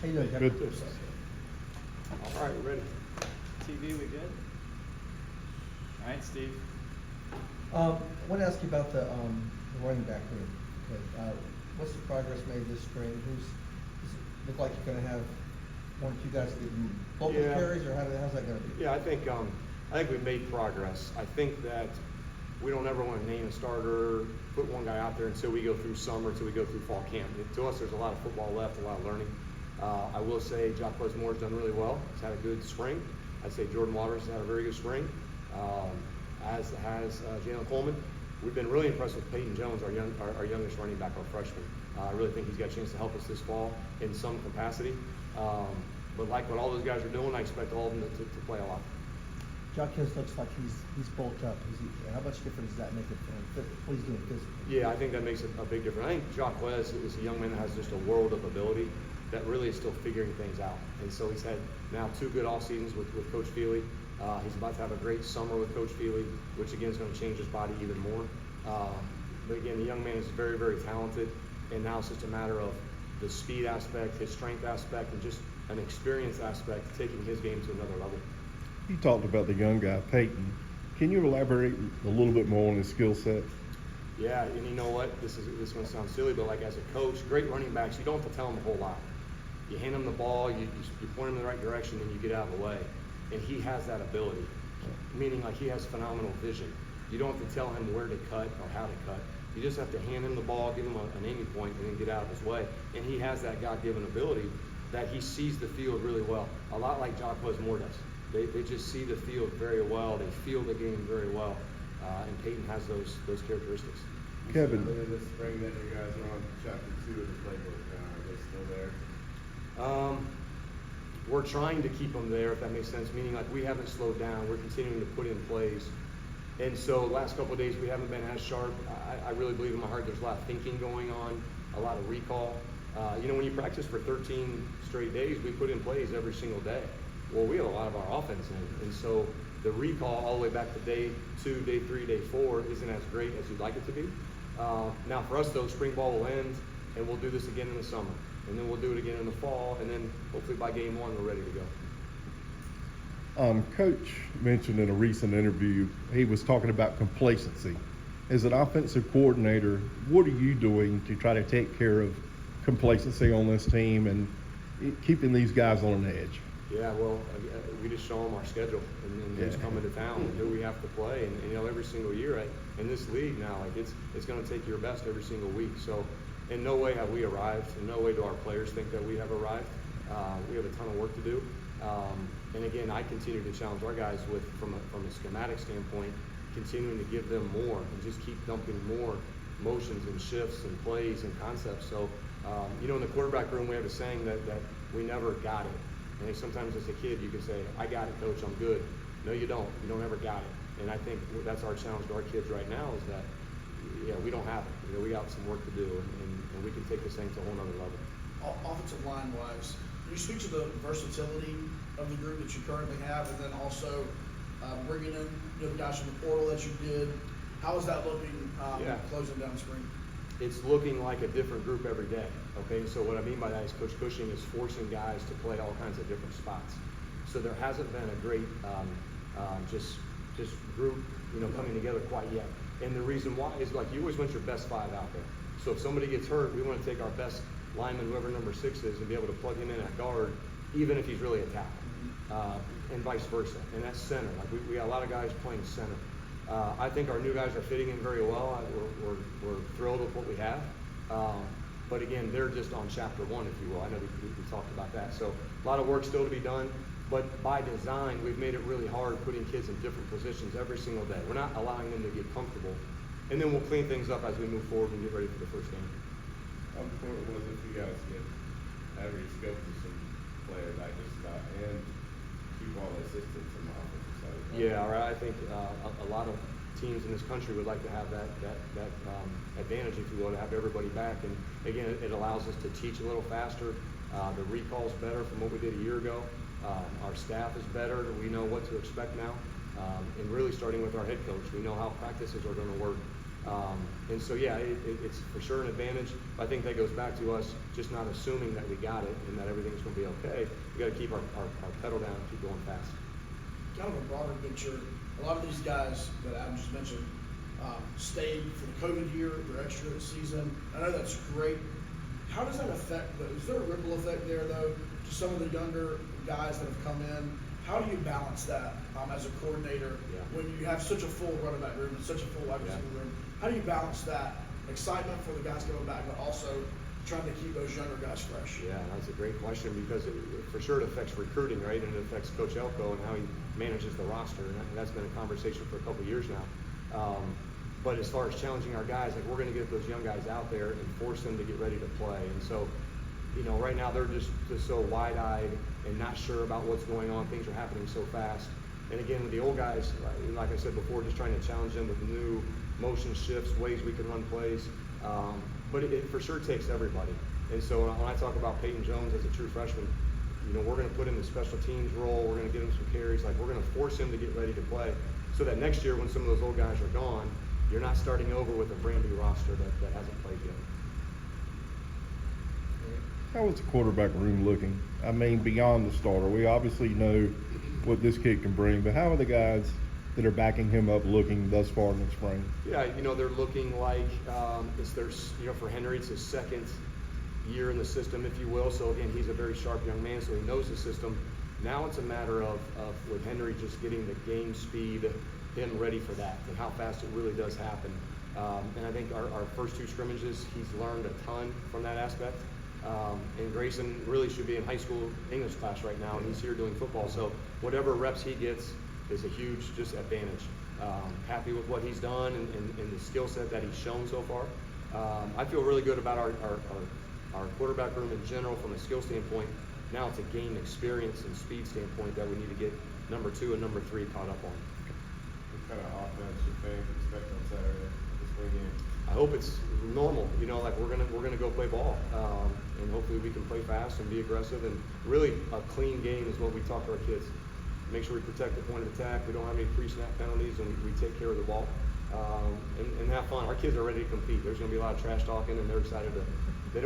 How you doing, Jeff? Good. All right, we're ready. TV, we good? All right, Steve. I want to ask you about the running back room. Okay, what's the progress made this spring? Does it look like you're going to have one or two guys getting multiple Yeah. carries, or how's that going to be? Yeah, I think we've made progress. I think that we don't ever want to name a starter, put one guy out there until we go through summer, until we go through fall camp. To us, there's a lot of football left, a lot of learning. I will say Jock Moore's done really well. He's had a good spring. I'd say Jordan Waters has had a very good spring, as has Jalen Coleman. We've been really impressed with Peyton Jones, our youngest running back, our freshman. I really think he's got a chance to help us this fall in some capacity. But like what all those guys are doing, I expect all of them to play a lot. Jacquez looks like he's bulked up. How much difference does that make for him? What he's doing physically? Yeah, I think that makes a big difference. I think Jacques is a young man that has just a world of ability that really is still figuring things out. And so he's had now 2 good off seasons with Coach Feely. He's about to have a great summer with Coach Feely, which again is going to change his body even more. But again, the young man is very, very talented, and now it's just a matter of the speed aspect, his strength aspect, and just an experience aspect, taking his game to another level. You talked about the young guy, Peyton. Can you elaborate a little bit more on his skill set? Yeah, and you know what? This is going to sound silly, but like as a coach, great running backs, you don't have to tell them a whole lot. You hand him the ball, you point him in the right direction, and you get out of the way. And he has that ability, meaning like he has phenomenal vision. You don't have to tell him where to cut or how to cut. You just have to hand him the ball, give him an aiming point, and then get out of his way. And he has that God-given ability that he sees the field really well, a lot like Jock Moore does. They just see the field very well. They feel the game very well, and Peyton has those characteristics. Kevin. Later this spring, then you guys are on chapter 2 of the playbook. Are they still there? We're trying to keep them there, if that makes sense, meaning like we haven't slowed down. We're continuing to put in plays. And so last couple of days we haven't been as sharp. I really believe in my heart there's a lot of thinking going on, a lot of recall. When you practice for 13 straight days, we put in plays every single day. Well, we have a lot of our offense in, and so the recall all the way back to day 2, day 3, day 4 isn't as great as you'd like it to be. Now for us though, spring ball will end, and we'll do this again in the summer, and then we'll do it again in the fall, and then hopefully by game 1 we're ready to go. Coach mentioned in a recent interview, he was talking about complacency. As an offensive coordinator, what are you doing to try to take care of complacency on this team and keeping these guys on an edge? Yeah, well, we just show them our schedule and who's coming to town and who we have to play. And every single year in this league now, like it's going to take your best every single week. So in no way have we arrived. In no way do our players think that we have arrived. We have a ton of work to do. And again, I continue to challenge our guys from a schematic standpoint, continuing to give them more and just keep dumping more motions and shifts and plays and concepts. So, in the quarterback room, we have a saying that we never got it. I think sometimes as a kid you can say, I got it, coach, I'm good. No, you don't. You don't ever got it. And I think that's our challenge to our kids right now is that, we don't have it. We got some work to do, and we can take this thing to a whole nother level. Offensive line wise, can you speak to the versatility of the group that you currently have, and then also bringing in the guys from the portal that you did? How is that looking closing down spring? It's looking like a different group every day. Okay, so what I mean by that is Coach Cushing is forcing guys to play all kinds of different spots. So there hasn't been a great just group coming together quite yet. And the reason why is like you always want your best 5 out there. So if somebody gets hurt, we want to take our best lineman, whoever number 6 is, and be able to plug him in at guard, even if he's really a tackle, and vice versa. And that's center. Like we got a lot of guys playing center. I think our new guys are fitting in very well. We're thrilled with what we have. But again, they're just on chapter 1, if you will. I know we talked about that. So a lot of work still to be done. But by design, we've made it really hard putting kids in different positions every single day. We're not allowing them to get comfortable. And then we'll clean things up as we move forward and get ready for the first game. How important was it for you guys to get average scope to some players like this and keep all the assistants on the offensive side of the ball? Yeah, right. I think a lot of teams in this country would like to have that advantage, if you will, to have everybody back. And again, it allows us to teach a little faster. The recall's better from what we did a year ago. Our staff is better. We know what to expect now. And really starting with our head coach, we know how practices are going to work. And so, yeah, it's for sure an advantage. But I think that goes back to us just not assuming that we got it and that everything's going to be okay. We got to keep our pedal down and keep going fast. Kind of a broader picture, a lot of these guys that Adam just mentioned stayed for the COVID year, their extra season. I know that's great. How does that affect, is there a ripple effect there though, to some of the younger guys that have come in? How do you balance that as a coordinator when you have such a full running back room and such a full wide receiver room? How do you balance that excitement for the guys coming back, but also trying to keep those younger guys fresh? Yeah, that's a great question because for sure it affects recruiting, right? And it affects Coach Elko and how he manages the roster. And that's been a conversation for a couple of years now. But as far as challenging our guys, like we're going to get those young guys out there and force them to get ready to play. And so, right now they're just so wide-eyed and not sure about what's going on. Things are happening so fast. And again, with the old guys, like I said before, just trying to challenge them with new motion shifts, ways we can run plays. But it for sure takes everybody. And so when I talk about Peyton Jones as a true freshman, we're going to put him in the special teams role. We're going to give him some carries. Like we're going to force him to get ready to play so that next year when some of those old guys are gone, you're not starting over with a brand new roster that hasn't played yet. How is the quarterback room looking? I mean, beyond the starter, we obviously know what this kid can bring, but how are the guys that are backing him up looking thus far in the spring? Yeah, they're looking like it's their, for Henry, it's his second year in the system, if you will. So again, he's a very sharp young man, so he knows the system. Now it's a matter of with Henry just getting the game speed, him ready for that, and how fast it really does happen. And I think our first two scrimmages, he's learned a ton from that aspect. And Grayson really should be in high school English class right now, and he's here doing football. So whatever reps he gets is a huge just advantage. Happy with what he's done and the skill set that he's shown so far. I feel really good about our quarterback room in general from a skill standpoint. Now it's a game experience and speed standpoint that we need to get number 2 and number 3 caught up on. What kind of offense should fans expect on Saturday, this spring game? I hope it's normal. Like we're gonna go play ball, and hopefully we can play fast and be aggressive. And really, a clean game is what we talk to our kids. Make sure we protect the point of attack. We don't have any pre-snap penalties, and we take care of the ball and have fun. Our kids are ready to compete. There's gonna be a lot of trash talking, and they're excited to